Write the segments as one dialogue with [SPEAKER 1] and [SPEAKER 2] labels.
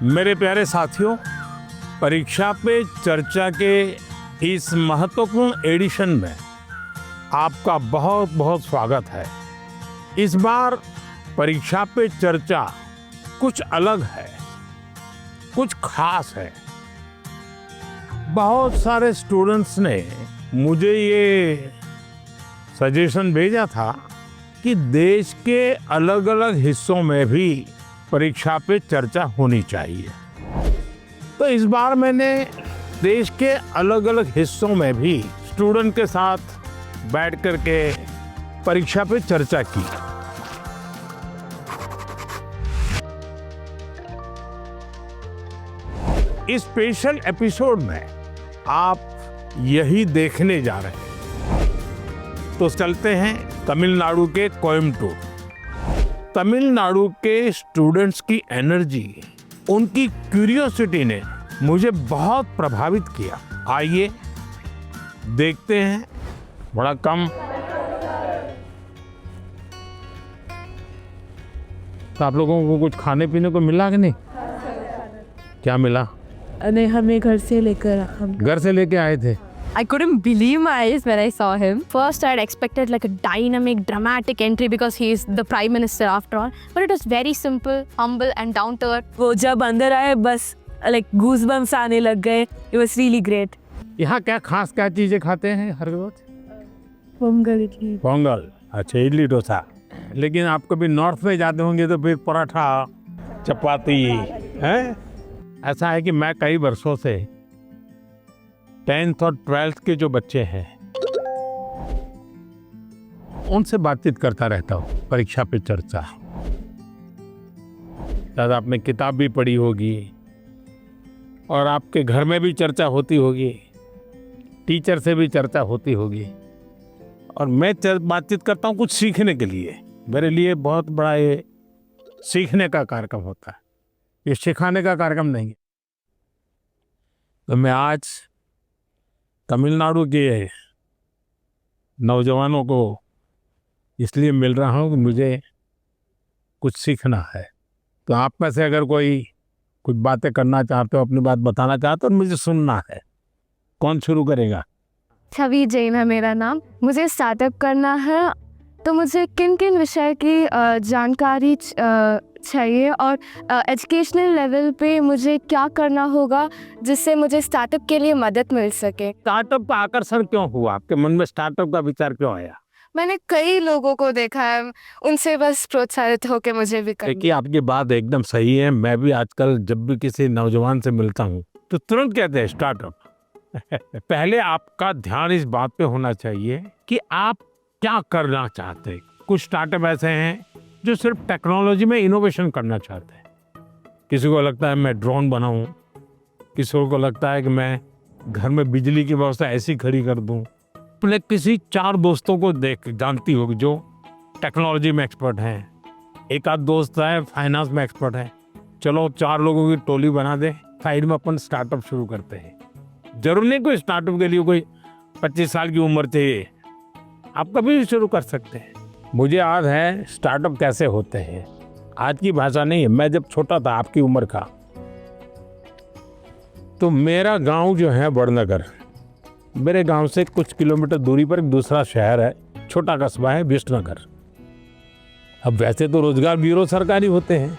[SPEAKER 1] मेरे प्यारे साथियों, परीक्षा पे चर्चा के इस महत्वपूर्ण एडिशन में आपका बहुत बहुत स्वागत है। इस बार परीक्षा पे चर्चा कुछ अलग है, कुछ खास है। बहुत सारे स्टूडेंट्स ने मुझे ये सजेशन भेजा था कि देश के अलग अलग हिस्सों में भी परीक्षा पे चर्चा होनी चाहिए। तो इस बार मैंने देश के अलग अलग हिस्सों में भी स्टूडेंट के साथ बैठ करके परीक्षा पे चर्चा की। इस स्पेशल एपिसोड में आप यही देखने जा रहे हैं। तो चलते हैं तमिलनाडु के कोयम्बटूर। तमिलनाडु के स्टूडेंट्स की एनर्जी, उनकी क्यूरियोसिटी ने मुझे बहुत प्रभावित किया। आइए देखते हैं। बड़ा कम तो आप लोगों को कुछ खाने पीने को मिला कि नहीं? क्या मिला?
[SPEAKER 2] नहीं, हमें घर से लेके
[SPEAKER 1] आए थे।
[SPEAKER 2] I couldn't believe my eyes when I saw him.
[SPEAKER 3] First, I had expected like a dynamic, dramatic entry because he is the prime minister after all. But it was very simple, humble and down to earth.
[SPEAKER 2] वो जब अंदर आए बस like goosebumps आने लग गए. It was really great.
[SPEAKER 1] यहाँ क्या खास क्या चीजें खाते हैं हर रोज?
[SPEAKER 2] पोंगल इडली.
[SPEAKER 1] पोंगल, अच्छा, इडली डोसा। लेकिन आप कभी नॉर्थ में जाते होंगे तो फिर पराठा, चपाती है। ऐसा है कि मैं कई वर्षों से 10th और 12th के जो बच्चे हैं उनसे बातचीत करता रहता हूँ परीक्षा पे चर्चा। शायद आपने किताब भी पढ़ी होगी और आपके घर में भी चर्चा होती होगी, टीचर से भी चर्चा होती होगी। और मैं बातचीत करता हूँ कुछ सीखने के लिए। मेरे लिए बहुत बड़ा ये सीखने का कार्यक्रम होता है, ये सिखाने का कार्यक्रम नहीं है। तो मैं आज तमिलनाडु के नौजवानों को इसलिए मिल रहा हूँ कि मुझे कुछ सीखना है। तो आप में से अगर कोई कुछ बातें करना चाहते हो, अपनी बात बताना चाहते हो, तो मुझे सुनना है। कौन शुरू करेगा?
[SPEAKER 3] छवि जैन है मेरा नाम। मुझे स्टार्टअप करना है, तो मुझे किन किन विषय की जानकारी चाहिए और एजुकेशनल लेवल पे मुझे क्या करना होगा जिससे मुझे स्टार्टअप के लिए मदद मिल सके।
[SPEAKER 1] स्टार्टअप का आकर्षण क्यों हुआ आपके मन में? स्टार्टअप का विचार क्यों आया?
[SPEAKER 3] मैंने कई लोगों को देखा है, उनसे बस प्रोत्साहित होकर मुझे भी करना।
[SPEAKER 1] देखिए, आपकी बात एकदम सही है। मैं भी आजकल जब भी किसी नौजवान से मिलता हूँ तो तुरंत कहते हैं स्टार्टअप। पहले आपका ध्यान इस बात पे होना चाहिए कि आप क्या करना चाहते हैं। कुछ स्टार्टअप ऐसे हैं जो सिर्फ टेक्नोलॉजी में इनोवेशन करना चाहते हैं। किसी को लगता है मैं ड्रोन बनाऊं, किसी को लगता है कि मैं घर में बिजली की व्यवस्था ऐसी खड़ी कर दूं। अपने किसी 4 दोस्तों को जानती होगी जो टेक्नोलॉजी में एक्सपर्ट हैं। एक आध दोस्त है फाइनेंस में एक्सपर्ट है। चलो 4 लोगों की टोली बना दे, साइड में अपन स्टार्टअप शुरू करते हैं। जरूर नहीं कोई स्टार्टअप के लिए कोई 25 साल की उम्र चाहिए, आप कभी भी शुरू कर सकते हैं। मुझे याद है स्टार्टअप कैसे होते हैं। आज की भाषा नहीं है, मैं जब छोटा था आपकी उम्र का, तो मेरा गांव जो है बड़नगर, मेरे गांव से कुछ किलोमीटर दूरी पर एक दूसरा शहर है, छोटा कस्बा है विष्णुनगर। अब वैसे तो रोजगार ब्यूरो सरकारी होते हैं,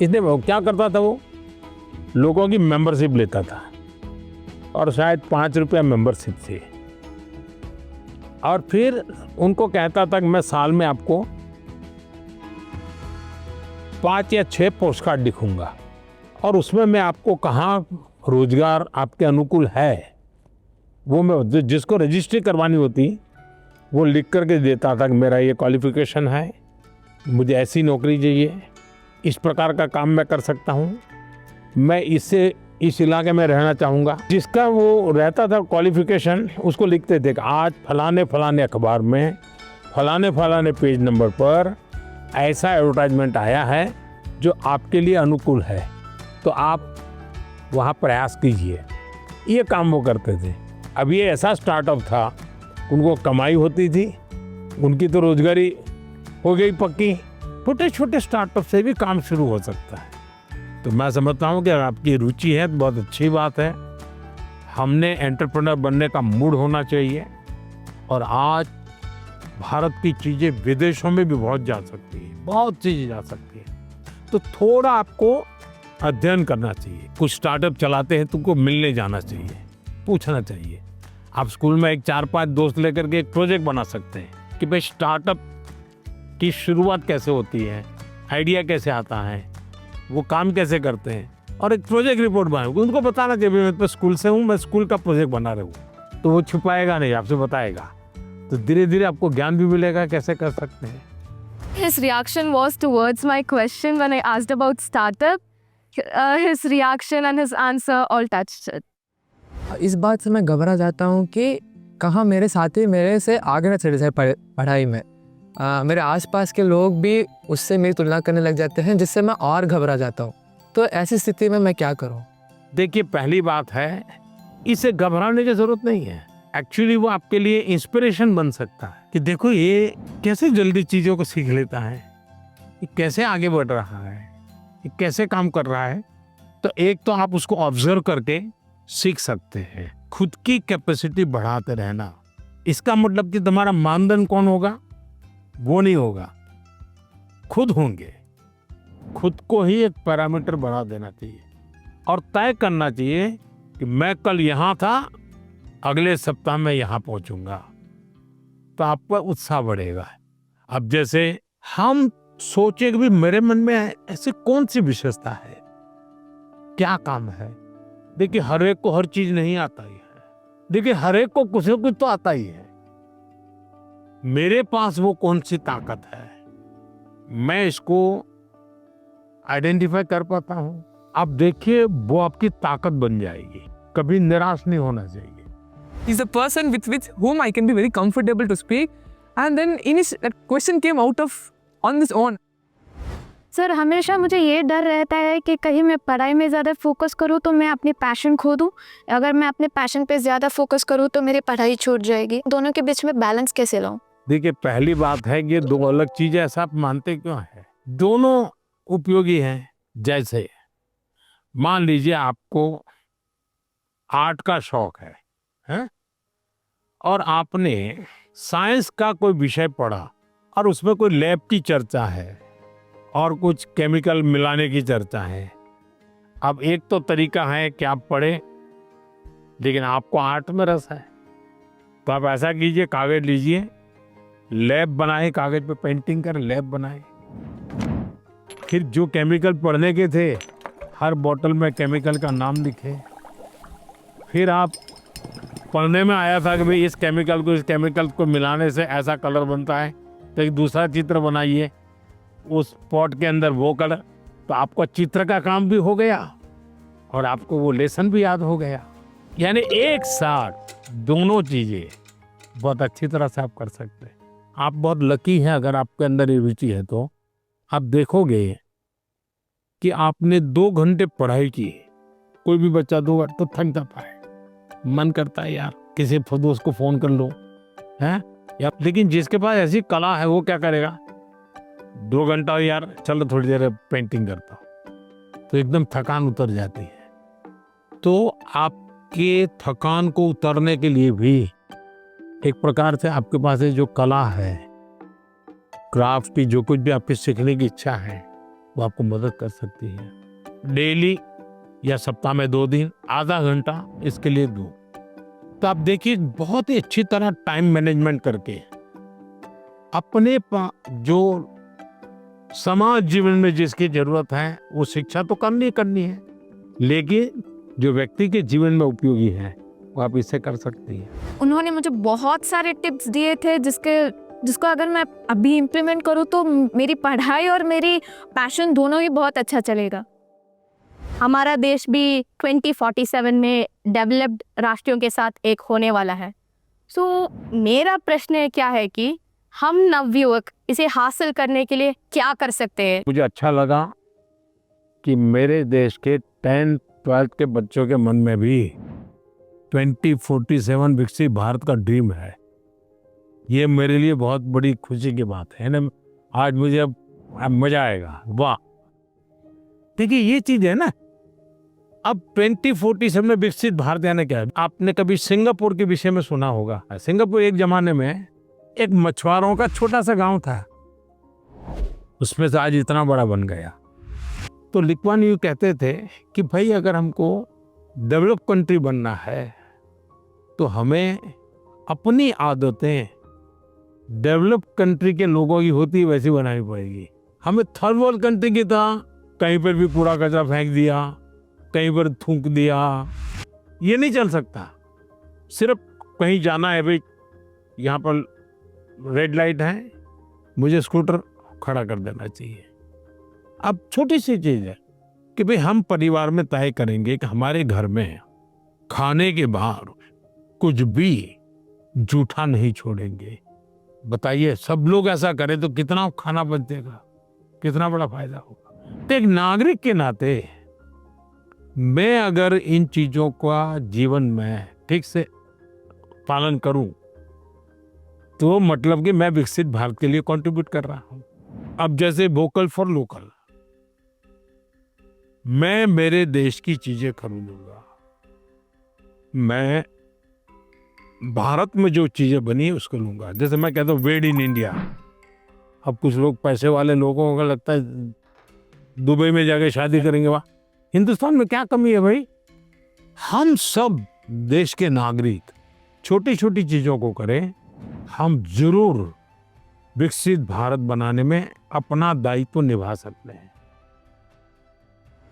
[SPEAKER 1] इसलिए वो क्या करता था, वो लोगों की मेंबरशिप लेता था और शायद 5 रुपया मेंबरशिप थी। और फिर उनको कहता था कि मैं साल में आपको 5 या 6 पोस्ट कार्ड लिखूंगा और उसमें मैं आपको कहाँ रोजगार आपके अनुकूल है वो मैं जिसको रजिस्ट्री करवानी होती वो लिख करके देता था कि मेरा ये क्वालिफिकेशन है, मुझे ऐसी नौकरी चाहिए, इस प्रकार का काम मैं कर सकता हूँ, मैं इस इलाके में रहना चाहूँगा। जिसका वो रहता था क्वालिफिकेशन, उसको लिखते थे कि आज फलाने फलाने अखबार में फलाने फलाने पेज नंबर पर ऐसा एडवर्टाइजमेंट आया है जो आपके लिए अनुकूल है, तो आप वहाँ प्रयास कीजिए। ये काम वो करते थे। अब ये ऐसा स्टार्टअप था, उनको कमाई होती थी, उनकी तो रोजगारी हो गई पक्की। छोटे छोटे स्टार्टअप से भी काम शुरू हो सकता है। तो मैं समझता हूँ कि अगर आपकी रुचि है तो बहुत अच्छी बात है। हमने एंटरप्रेन्योर बनने का मूड होना चाहिए, और आज भारत की चीज़ें विदेशों में भी बहुत जा सकती है, बहुत चीज़ें जा सकती है। तो थोड़ा आपको अध्ययन करना चाहिए। कुछ स्टार्टअप चलाते हैं, तुमको मिलने जाना चाहिए, पूछना चाहिए। आप स्कूल में एक 4-5 दोस्त लेकर के एक प्रोजेक्ट बना सकते हैं कि भाई स्टार्टअप की शुरुआत कैसे होती है, आइडिया कैसे आता है, वो काम कैसे करते हैं, और एक प्रोजेक्ट रिपोर्ट बनाओगे। उनको बताना चाहिए मैं तो स्कूल से हूँ, मैं स्कूल का प्रोजेक्ट बना रहा हूँ। तो वो छुपाएगा नहीं, आपसे बताएगा। तो धीरे धीरे आपको ज्ञान भी मिलेगा कैसे कर सकते हैं।
[SPEAKER 3] His reaction was towards my question when I asked about startup. His reaction and his answer all touched it.
[SPEAKER 4] इस बात से मैं घबरा जाता हूँ कि कहाँ मेरे साथी मेरे से आगे न चले जाए पढ़ाई में। मेरे आसपास के लोग भी उससे मेरी तुलना करने लग जाते हैं, जिससे मैं और घबरा जाता हूँ। तो ऐसी स्थिति में मैं क्या करूँ?
[SPEAKER 1] देखिए, पहली बात है, इसे घबराने की जरूरत नहीं है। एक्चुअली वो आपके लिए इंस्पिरेशन बन सकता है कि देखो ये कैसे जल्दी चीज़ों को सीख लेता है, ये कैसे आगे बढ़ रहा है, ये कैसे काम कर रहा है। तो एक तो आप उसको ऑब्जर्व करके सीख सकते हैं। खुद की कैपेसिटी बढ़ाते रहना, इसका मतलब कि तुम्हारा मानदंड कौन होगा, वो नहीं होगा, खुद होंगे। खुद को ही एक पैरामीटर बढ़ा देना चाहिए और तय करना चाहिए कि मैं कल यहाँ था, अगले सप्ताह में यहाँ पहुँचूंगा। तो आपका उत्साह बढ़ेगा। अब जैसे हम सोचे कि भी मेरे मन में ऐसी कौन सी विशेषता है, क्या काम है। देखिए, हर एक को हर चीज नहीं आता ही है। देखिए, हर एक को कुछ न कुछ तो आता ही है। मेरे पास वो कौन सी ताकत है, मैं इसको आइडेंटिफाई कर पाता हूँ। आप देखिए, वो आपकी ताकत बन जाएगी। कभी निराश नहीं होना चाहिए।
[SPEAKER 4] He's a person with whom I can be very comfortable to speak. And then that question came out of on his own.
[SPEAKER 3] Sir, हमेशा मुझे ये डर रहता है कि कहीं मैं पढ़ाई में ज़्यादा फोकस करूँ तो मैं अपनी पैशन खो दूँ। अगर मैं अपने पैशन पे ज़्यादा फोकस करूँ तो मेरी पढ़ाई छूट जाएगी। दोनों के बीच में बैलेंस कैसे लाऊं?
[SPEAKER 1] देखिए, पहली बात है कि ये दो अलग चीजें, ऐसा आप मानते क्यों है? दोनों उपयोगी हैं। जैसे मान लीजिए आपको आर्ट का शौक है? और आपने साइंस का कोई विषय पढ़ा और उसमें कोई लैब की चर्चा है और कुछ केमिकल मिलाने की चर्चा है। अब एक तो तरीका है कि आप पढ़ें, लेकिन आपको आर्ट में रस है, तो आप ऐसा कीजिए, कागज लीजिए, लैब बनाए, कागज पे पेंटिंग करें, लैब बनाए। फिर जो केमिकल पढ़ने के थे, हर बोतल में केमिकल का नाम लिखे। फिर आप पढ़ने में आया था कि भाई इस केमिकल को मिलाने से ऐसा कलर बनता है, तो एक दूसरा चित्र बनाइए, उस पॉट के अंदर वो कलर। तो आपको चित्र का काम भी हो गया और आपको वो लेसन भी याद हो गया। यानी एक साथ दोनों चीजें बहुत अच्छी तरह से आप कर सकते हैं। आप बहुत लकी हैं अगर आपके अंदर ये रुचि है। तो आप देखोगे कि आपने 2 घंटे पढ़ाई की, कोई भी बच्चा 2 घंटे तो थक जाता है, मन करता है यार किसी दोस्त को फोन कर लो, हैं? या लेकिन जिसके पास ऐसी कला है वो क्या करेगा, 2 घंटा यार चलो थोड़ी देर पेंटिंग करता हूँ, तो एकदम थकान उतर जाती है। तो आपके थकान को उतरने के लिए भी एक प्रकार से आपके पास जो कला है, क्राफ्ट की जो कुछ भी आपके सीखने की इच्छा है, वो आपको मदद कर सकती है। डेली या सप्ताह में 2 दिन आधा घंटा इसके लिए दो। तो आप देखिए, बहुत ही अच्छी तरह टाइम मैनेजमेंट करके अपने जो समाज जीवन में जिसकी जरूरत है वो शिक्षा तो करनी है, लेकिन जो व्यक्ति के जीवन में उपयोगी है वो आप इससे कर सकती हैं।
[SPEAKER 3] उन्होंने मुझे बहुत सारे टिप्स दिए थे जिसको अगर मैं अभी इम्प्लीमेंट करूँ तो मेरी पढ़ाई और मेरी पैशन दोनों ही बहुत अच्छा चलेगा। हमारा देश भी 2047 में डेवलप्ड राष्ट्रों के साथ एक होने वाला है। सो मेरा प्रश्न क्या है कि हम नवयुवक इसे हासिल करने के लिए क्या कर सकते हैं?
[SPEAKER 1] मुझे अच्छा लगा कि मेरे देश के 10th 12th के बच्चों के मन में भी 2047 विकसित भारत का ड्रीम है। ये मेरे लिए बहुत बड़ी खुशी की बात है ना। आज मुझे अब मजा आएगा। वाह, देखिए ये चीज है ना, अब 2047 में विकसित भारत यानी क्या है? आपने कभी सिंगापुर के विषय में सुना होगा। सिंगापुर एक जमाने में एक मछुआरों का छोटा सा गांव था, उसमें से आज इतना बड़ा बन गया। तो ली कुआन यू कहते थे कि भाई अगर हमको डेवलप कंट्री बनना है तो हमें अपनी आदतें डेवलप कंट्री के लोगों की होती वैसी बनानी पड़ेगी। हमें थर्ड वर्ल्ड कंट्री की तरह कहीं पर भी कूड़ा कचरा फेंक दिया, कहीं पर थूक दिया, ये नहीं चल सकता। सिर्फ कहीं जाना है, भाई यहाँ पर रेड लाइट है, मुझे स्कूटर खड़ा कर देना चाहिए। अब छोटी सी चीज है कि भाई हम परिवार में तय करेंगे कि हमारे घर में खाने के बाहर कुछ भी जूठा नहीं छोड़ेंगे। बताइए सब लोग ऐसा करें तो कितना खाना बचेगा, कितना बड़ा फायदा होगा। तो एक नागरिक के नाते मैं अगर इन चीजों का जीवन में ठीक से पालन करूं तो मतलब कि मैं विकसित भारत के लिए कंट्रीब्यूट कर रहा हूं। अब जैसे वोकल फॉर लोकल, मैं मेरे देश की चीजें खरीदूंगा, मैं भारत में जो चीजें बनी उसको लूंगा। जैसे मैं कहता हूँ मेड इन इंडिया। अब कुछ लोग पैसे वाले लोगों को लगता है दुबई में जाके शादी करेंगे, वाह हिंदुस्तान में क्या कमी है भाई। हम सब देश के नागरिक छोटी छोटी चीजों को करें, हम जरूर विकसित भारत बनाने में अपना दायित्व निभा सकते हैं।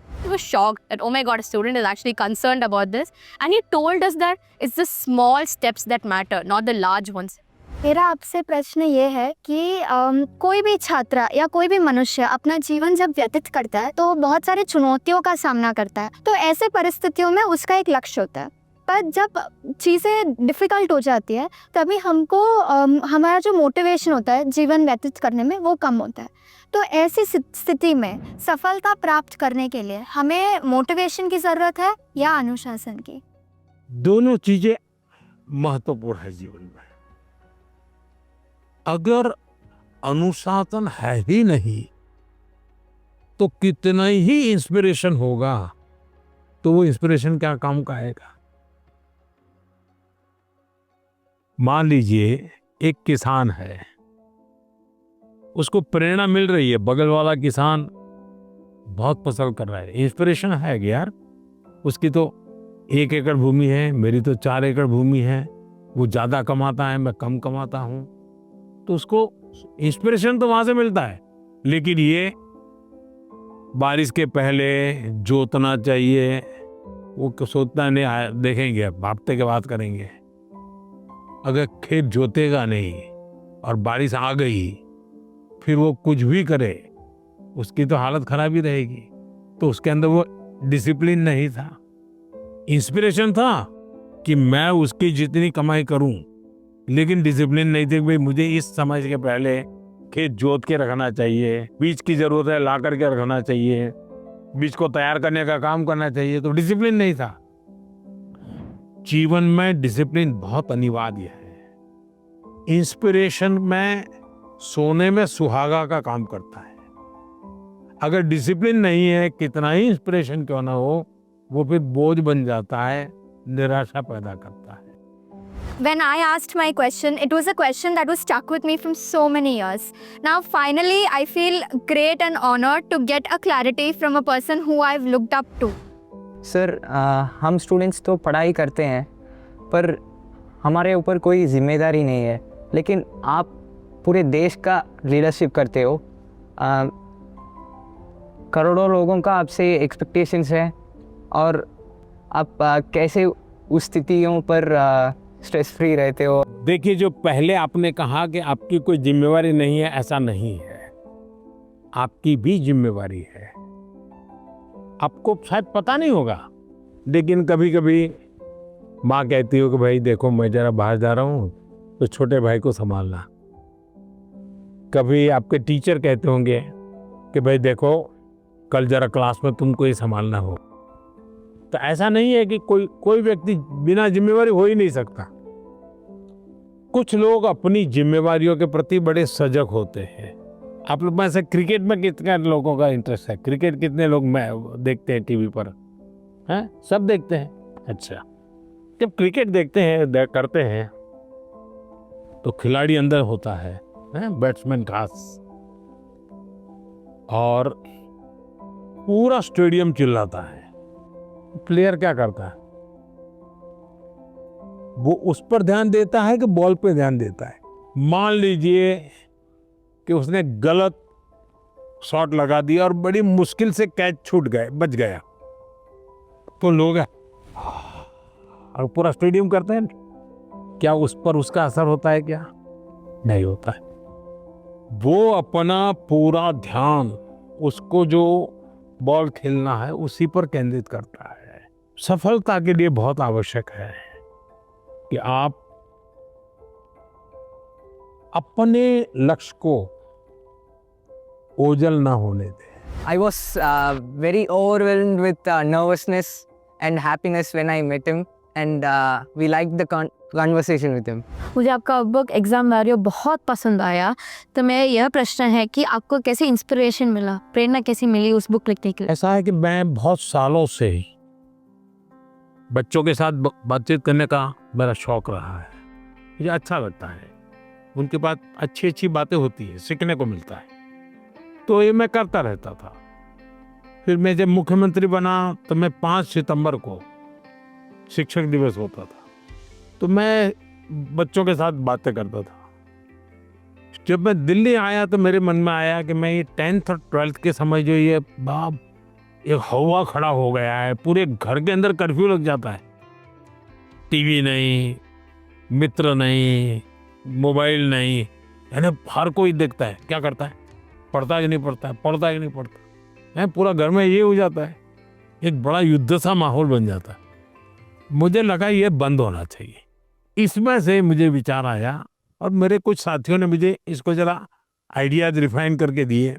[SPEAKER 5] We were shocked that, oh my God, a student is actually concerned about this. And he told us that it's the small steps that matter, not the large ones.
[SPEAKER 6] मेरा आपसे प्रश्न ये है कि कोई भी छात्र या कोई भी मनुष्य अपना जीवन जब व्यतीत करता है तो बहुत सारी चुनौतियों का सामना करता है। तो ऐसे परिस्थितियों में उसका एक लक्ष्य होता है, पर जब चीज़ें डिफ़िकल्ट हो जाती है तभी हमको हमारा जो मोटिवेशन होता है जीवन व्यतीत करने में वो कम होता है। तो ऐसी स्थिति में सफलता प्राप्त करने के लिए हमें मोटिवेशन की ज़रूरत है या अनुशासन की?
[SPEAKER 1] दोनों चीजें महत्वपूर्ण है जीवन में। अगर अनुशासन है ही नहीं तो कितना ही इंस्पिरेशन होगा तो वो इंस्पिरेशन क्या काम का आएगा। मान लीजिए एक किसान है, उसको प्रेरणा मिल रही है, बगल वाला किसान बहुत फसल कर रहा है, इंस्पिरेशन है कि यार उसकी तो 1 एकड़ भूमि है, मेरी तो 4 एकड़ भूमि है, वो ज्यादा कमाता है, मैं कम कमाता हूं, तो उसको इंस्पिरेशन तो वहां से मिलता है। लेकिन ये बारिश के पहले जोतना चाहिए, वो सोचना नहीं, देखेंगे अब हफ्ते के बाद करेंगे। अगर खेत जोतेगा नहीं और बारिश आ गई फिर वो कुछ भी करे उसकी तो हालत खराब ही रहेगी। तो उसके अंदर वो डिसिप्लिन नहीं था, इंस्पिरेशन था कि मैं उसकी जितनी कमाई करूं, लेकिन डिसिप्लिन नहीं थी। भाई मुझे इस समय के पहले खेत जोत के रखना चाहिए, बीज की जरूरत है ला करके रखना चाहिए, बीज को तैयार करने का काम करना चाहिए, तो डिसिप्लिन नहीं था। जीवन में डिसिप्लिन बहुत अनिवार्य है। इंस्पिरेशन में सोने में सुहागा का काम करता है। अगर डिसिप्लिन नहीं है, कितना ही इंस्पिरेशन क्यों ना हो, वो फिर बोझ बन जाता है, निराशा पैदा करता है।
[SPEAKER 6] When I asked my question, it was a question that was stuck with me from so many years. Now, finally, I feel great and honored to get a clarity from a person who I've looked up to.
[SPEAKER 7] Sir हम students तो पढ़ाई करते हैं पर हमारे ऊपर कोई जिम्मेदारी नहीं है, लेकिन आप पूरे देश का लीडरशिप करते हो। करोड़ों लोगों का आपसे एक्सपेक्टेशंस है और आप कैसे उस स्थितियों पर स्ट्रेस फ्री रहते हो?
[SPEAKER 1] देखिए, जो पहले आपने कहा कि आपकी कोई जिम्मेवारी नहीं है, ऐसा नहीं है, आपकी भी जिम्मेवारी है। आपको शायद पता नहीं होगा, लेकिन कभी कभी माँ कहती हो कि भाई देखो मैं जरा बाहर जा रहा हूँ तो छोटे भाई को संभालना। कभी आपके टीचर कहते होंगे कि भाई देखो कल जरा क्लास में तुमको ही संभालना हो। तो ऐसा नहीं है कि कोई व्यक्ति बिना जिम्मेवारी हो ही नहीं सकता। कुछ लोग अपनी जिम्मेवारियों के प्रति बड़े सजग होते हैं, आप लोग में से क्रिकेट में कितने लोगों का इंटरेस्ट है? क्रिकेट कितने लोग मैं देखते हैं टीवी पर? हैं, सब देखते हैं। अच्छा, जब क्रिकेट देखते हैं करते हैं तो खिलाड़ी अंदर होता है, बैट्समैन खास, और पूरा स्टेडियम चिल्लाता है। प्लेयर क्या करता है? वो उस पर ध्यान देता है कि बॉल पे ध्यान देता है? मान लीजिए कि उसने गलत शॉट लगा दिया और बड़ी मुश्किल से कैच छूट गए, बच गया, तो लोग और पूरा स्टेडियम करते हैं। क्या उस पर उसका असर होता है? क्या नहीं होता है। वो अपना पूरा ध्यान, उसको जो बॉल खेलना है उसी पर केंद्रित करता है। सफलता के लिए बहुत आवश्यक है कि आप अपने लक्ष्य को ओझल ना होने दें।
[SPEAKER 7] I was very overwhelmed with nervousness and happiness when I met him, and we liked the conversation with him.
[SPEAKER 6] मुझे आपका बुक एग्जाम वैरियो बहुत पसंद आया। तो मेरा यह प्रश्न है कि आपको कैसे इंस्पिरेशन मिला, प्रेरणा कैसी मिली उस बुक लिखने के लिए?
[SPEAKER 1] ऐसा है कि मैं बहुत सालों से बच्चों के साथ बातचीत करने का मेरा शौक रहा है। मुझे अच्छा लगता है, उनके पास अच्छी अच्छी बातें होती है, सीखने को मिलता है, तो ये मैं करता रहता था। फिर मैं जब मुख्यमंत्री बना तो मैं 5 सितंबर को शिक्षक दिवस होता था, तो मैं बच्चों के साथ बातें करता था। जब मैं दिल्ली आया तो मेरे मन में आया कि मैं ये 10th और 12th के समय जो ये बाप एक हवा खड़ा हो गया है, पूरे घर के अंदर कर्फ्यू लग जाता है, टीवी नहीं, मित्र नहीं, मोबाइल नहीं, यानी हर कोई देखता है, क्या करता है, पढ़ता है नहीं पढ़ता है, पढ़ता है नहीं पढ़ता है, पूरा घर में ये हो जाता है, एक बड़ा युद्ध सा माहौल बन जाता है। मुझे लगा ये बंद होना चाहिए। इसमें से मुझे विचार आया और मेरे कुछ साथियों ने मुझे इसको जरा आइडियाज रिफाइन करके दिए,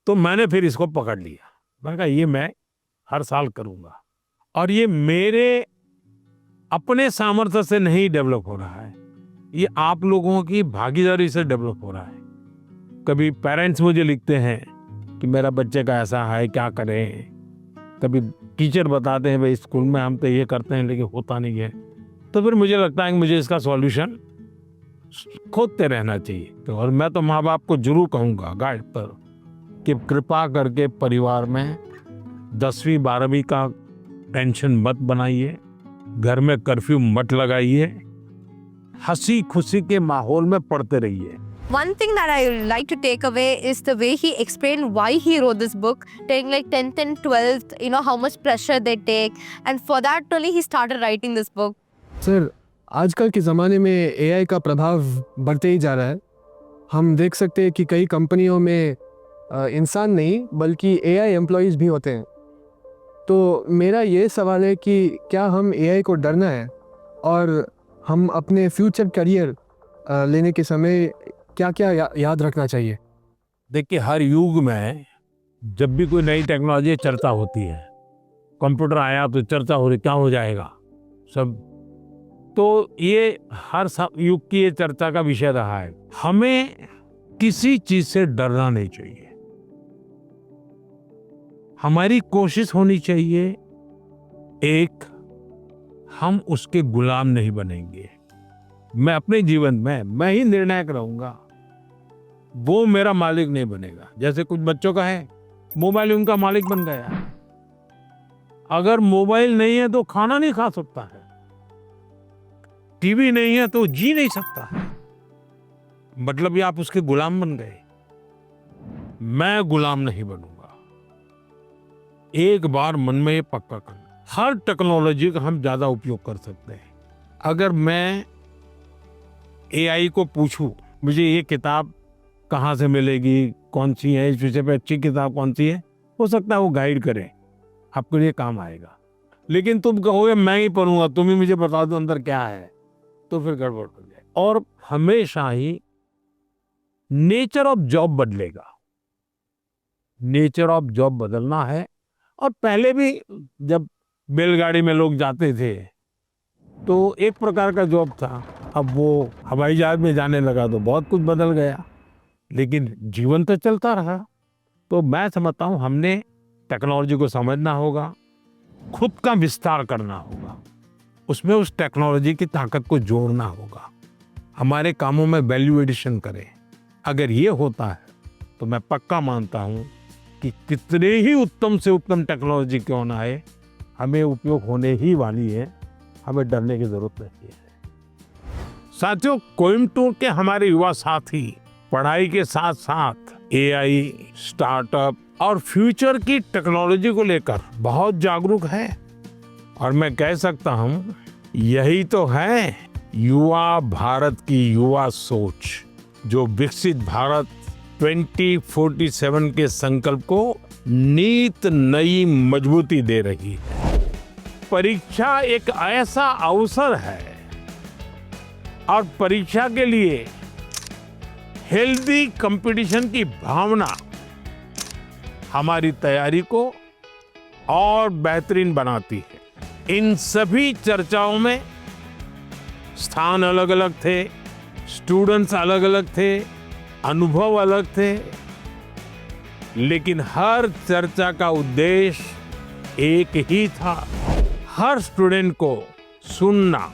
[SPEAKER 1] तो मैंने फिर इसको पकड़ लिया। मैंने कहा ये मैं हर साल करूँगा, और ये मेरे अपने सामर्थ्य से नहीं डेवलप हो रहा है, ये आप लोगों की भागीदारी से डेवलप हो रहा है। कभी पेरेंट्स मुझे लिखते हैं कि मेरा बच्चे का ऐसा है, क्या करें। कभी टीचर बताते हैं भाई स्कूल में हम तो ये करते हैं लेकिन होता नहीं है। तो फिर मुझे लगता है कि मुझे इसका सॉल्यूशन खोजते रहना चाहिए। तो और मैं तो माँ बाप को जरूर कहूँगा गाइड पर कि कृपा करके परिवार में 10वीं 12वीं का टेंशन मत बनाइए, घर में कर्फ्यू मत लगाइए, हंसी खुशी के माहौल में पढ़ते रहिए।
[SPEAKER 5] One thing that I would like to take away is the way he explained why he wrote this book, taking like 10th and 12th, how much pressure they take, and for that only he started writing this book.
[SPEAKER 8] Sir, आजकल के ज़माने में AI का प्रभाव बढ़ते ही जा रहा है। हम देख सकते हैं कि कई कंपनियों में इंसान नहीं बल्कि एआई एम्प्लॉयज़ भी होते हैं। तो मेरा ये सवाल है कि क्या हम एआई को डरना है, और हम अपने फ्यूचर करियर लेने के समय क्या क्या याद रखना चाहिए?
[SPEAKER 1] देखिए, हर युग में जब भी कोई नई टेक्नोलॉजी चर्चा होती है, कंप्यूटर आया तो चर्चा हो रही क्या हो जाएगा सब, तो ये हर युग की ये चर्चा का विषय रहा है। हमें किसी चीज से डरना नहीं चाहिए। हमारी कोशिश होनी चाहिए एक, हम उसके गुलाम नहीं बनेंगे। मैं अपने जीवन में मैं ही निर्णायक रहूंगा, वो मेरा मालिक नहीं बनेगा। जैसे कुछ बच्चों का है, मोबाइल उनका मालिक बन गया। अगर मोबाइल नहीं है तो खाना नहीं खा सकता है, टीवी नहीं है तो जी नहीं सकता है, मतलब ये आप उसके गुलाम बन गए। मैं गुलाम नहीं बनूंगा। एक बार मन में ये पक्का करना, हर टेक्नोलॉजी का हम ज्यादा उपयोग कर सकते हैं। अगर मैं एआई को पूछूं मुझे ये किताब कहाँ से मिलेगी, कौन सी है, इस विषय पे अच्छी किताब कौन सी है, हो सकता है वो गाइड करे, आपके लिए काम आएगा। लेकिन तुम कहोगे मैं ही पढ़ूंगा, तुम ही मुझे बता दो अंदर क्या है, तो फिर गड़बड़ हो जाए। और हमेशा ही नेचर ऑफ जॉब बदलेगा, नेचर ऑफ जॉब बदलना है। और पहले भी जब बैलगाड़ी में लोग जाते थे तो एक प्रकार का जॉब था, अब वो हवाई जहाज में जाने लगा तो बहुत कुछ बदल गया। लेकिन जीवन तो चलता रहा। तो मैं समझता हूँ हमने टेक्नोलॉजी को समझना होगा, खुद का विस्तार करना होगा, उसमें उस टेक्नोलॉजी की ताकत को जोड़ना होगा, हमारे कामों में वैल्यू एडिशन करें। अगर ये होता है तो मैं पक्का मानता हूँ कि कितने ही उत्तम से उत्तम टेक्नोलॉजी क्यों ना आए, हमें उपयोग होने ही वाली है, हमें डरने की जरूरत नहीं है। साथियों, कोयम्बटूर के हमारे युवा साथी पढ़ाई के साथ साथ एआई, स्टार्टअप और फ्यूचर की टेक्नोलॉजी को लेकर बहुत जागरूक है। और मैं कह सकता हूँ यही तो है युवा भारत की युवा सोच, जो विकसित भारत 2047 के संकल्प को नीत नई मजबूती दे रही है। परीक्षा एक ऐसा अवसर है और परीक्षा के लिए हेल्दी कंपटीशन की भावना हमारी तैयारी को और बेहतरीन बनाती है। इन सभी चर्चाओं में स्थान अलग अलग थे, स्टूडेंट्स अलग अलग थे, अनुभव अलग थे, लेकिन हर चर्चा का उद्देश्य एक ही था, हर स्टूडेंट को सुनना,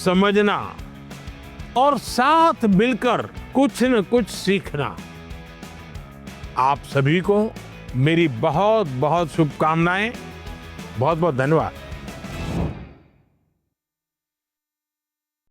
[SPEAKER 1] समझना और साथ मिलकर कुछ न कुछ सीखना। आप सभी को मेरी बहुत बहुत शुभकामनाएं। बहुत बहुत धन्यवाद।